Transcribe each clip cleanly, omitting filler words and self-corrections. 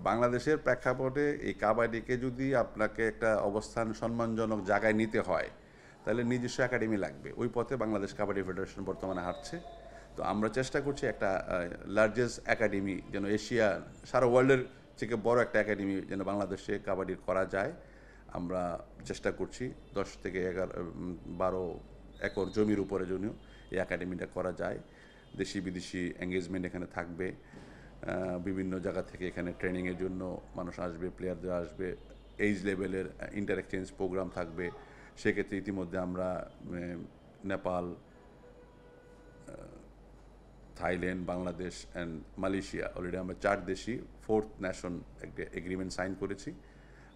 বাংলাদেশের প্রেক্ষাপটে এই কাবাডিকে যদি আপনাকে একটা অবস্থান সম্মানজনক জায়গায় নিতে হয় তাহলে নিজস্ব একাডেমি লাগবে। ওই পথে বাংলাদেশ কাবাডি ফেডারেশন বর্তমানে হাঁটছে। তো আমরা চেষ্টা করছি একটা লার্জেস্ট একাডেমি যেন এশিয়া সারা ওয়ার্ল্ডের থেকে বড় একটা একাডেমি যেন বাংলাদেশে কাবাডির করা যায়। আমরা চেষ্টা করছি 10 থেকে 12 একর জমির উপরে যেন এই একাডেমিটা করা যায়। দেশি বিদেশি এঙ্গেজমেন্ট এখানে থাকবে, বিভিন্ন জায়গা থেকে এখানে ট্রেনিংয়ের জন্য মানুষ আসবে, প্লেয়ারদের আসবে, এইজ লেভেলের ইন্টার এক্সচেঞ্জ প্রোগ্রাম থাকবে। সেক্ষেত্রে ইতিমধ্যে আমরা Nepal, Thailand, Bangladesh and Malaysia already আমরা 4 দেশই 4th নেশন একটা এগ্রিমেন্ট সাইন করেছি।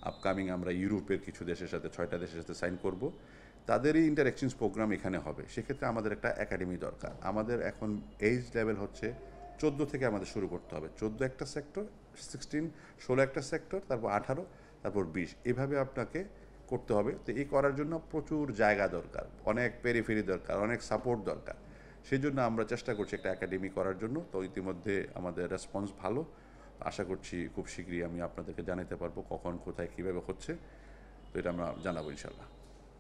আপকামিং আমরা ইউরোপের কিছু দেশের সাথে 6টা দেশের সাথে সাইন করব। তাদেরই ইন্টার এক্সচেঞ্জ প্রোগ্রাম এখানে হবে। সেক্ষেত্রে আমাদের একটা একাডেমি দরকার। আমাদের এখন এইজ লেভেল হচ্ছে 14 থেকে আমাদের শুরু করতে হবে। 14 একটা সেক্টর, 16 একটা সেক্টর, তারপর 18, তারপর 20, এভাবে আপনাকে করতে হবে। তো এই করার জন্য প্রচুর জায়গা দরকার, অনেক পেরিফেরি দরকার, অনেক সাপোর্ট দরকার। সেই জন্য আমরা চেষ্টা করছি একটা একাডেমি করার জন্য। তো ইতিমধ্যে আমাদের রেসপন্স ভালো। আশা করছি খুব শীঘ্রই আমি আপনাদেরকে জানাতে পারবো কখন, কোথায়, কীভাবে হচ্ছে। তো এটা আমরা জানাবো ইনশাল্লাহ।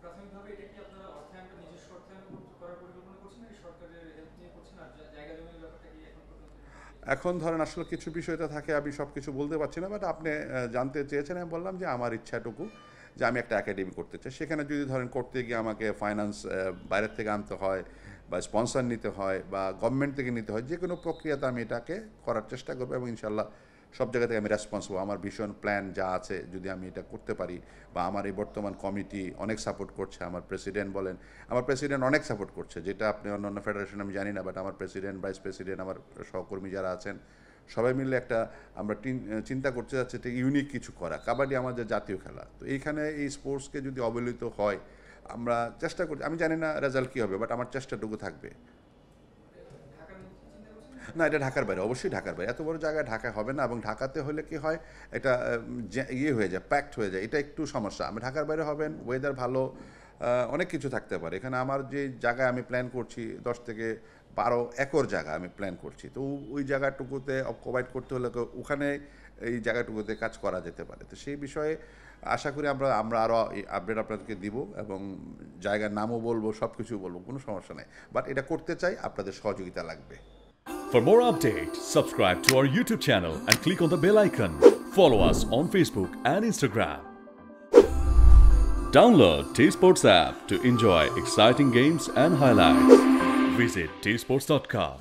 প্রাথমিকভাবে এটা কি আপনারা অর্থায়নটা নিজস্ব অর্থায়ন করার পরিকল্পনা করছেন নাকি সরকারের হেল্প নিয়ে করছেন? আর জায়গা জমির ব্যাপারটা কি এখন পর্যন্ত? এখন ধরেন আসলে কিছু বিষয়টা থাকে, আমি সব কিছু বলতে পারছি না, বাট আপনি জানতে চেয়েছেন, আমি বললাম যে আমার ইচ্ছাটুকু যে আমি একটা একাডেমি করতে চাই। সেখানে যদি ধরেন করতে গিয়ে আমাকে ফাইন্যান্স বাইরের থেকে আনতে হয় বা স্পন্সর নিতে হয় বা গভর্নমেন্ট থেকে নিতে হয়, যে কোনো প্রক্রিয়াতে আমি এটাকে করার চেষ্টা করবো এবং ইনশাল্লাহ সব জায়গা থেকে আমি রেসপন্স পাবো। আমার ভীষণ প্ল্যান যা আছে, যদি আমি এটা করতে পারি বা আমার এই বর্তমান কমিটি অনেক সাপোর্ট করছে, আমার প্রেসিডেন্ট বলেন, আমার প্রেসিডেন্ট অনেক সাপোর্ট করছে, যেটা আপনি অন্যান্য ফেডারেশন আমি জানি না, বাট আমার প্রেসিডেন্ট, ভাইস প্রেসিডেন্ট, আমার সহকর্মী যারা আছেন সবাই মিলে একটা আমরা চিন্তা করতে যাচ্ছে এটা ইউনিক কিছু করা। কাবাডি আমাদের জাতীয় খেলা, তো এইখানে এই স্পোর্টসকে যদি অবহেলিত হয়, আমরা চেষ্টা করছি। আমি জানি না রেজাল্ট কী হবে, বাট আমার চেষ্টাটুকু থাকবে। না, এটা ঢাকার বাইরে, অবশ্যই ঢাকার বাইরে। এত বড় জায়গায় ঢাকায় হবে না, এবং ঢাকাতে হলে কি হয়, এটা ইয়ে হয়ে যায়, প্যাকড হয়ে যায়, এটা একটু সমস্যা। আমি ঢাকার বাইরে হবেন, ওয়েদার ভালো, অনেক কিছু থাকতে পারে এখানে। আমার যে জায়গায় আমি প্ল্যান করছি 10 থেকে 12 একর জায়গা আমি প্ল্যান করছি, তো ওই জায়গাটুকুতে প্রোভাইড করতে হলে ওখানে এই জায়গাটুকুতে কাজ করা যেতে পারে। তো সেই বিষয়ে আশা করি আমরা আরও আপডেট আপনাদেরকে দিব এবং জায়গার নামও বলবো, সব কিছু বলবো, কোনো সমস্যা নেই। বাট এটা করতে চাই, আপনাদের সহযোগিতা লাগবে। For more updates, subscribe to our YouTube channel and click on the bell icon. Follow us on Facebook and Instagram. Download T-Sports app to enjoy exciting games and highlights. Visit tsports.com.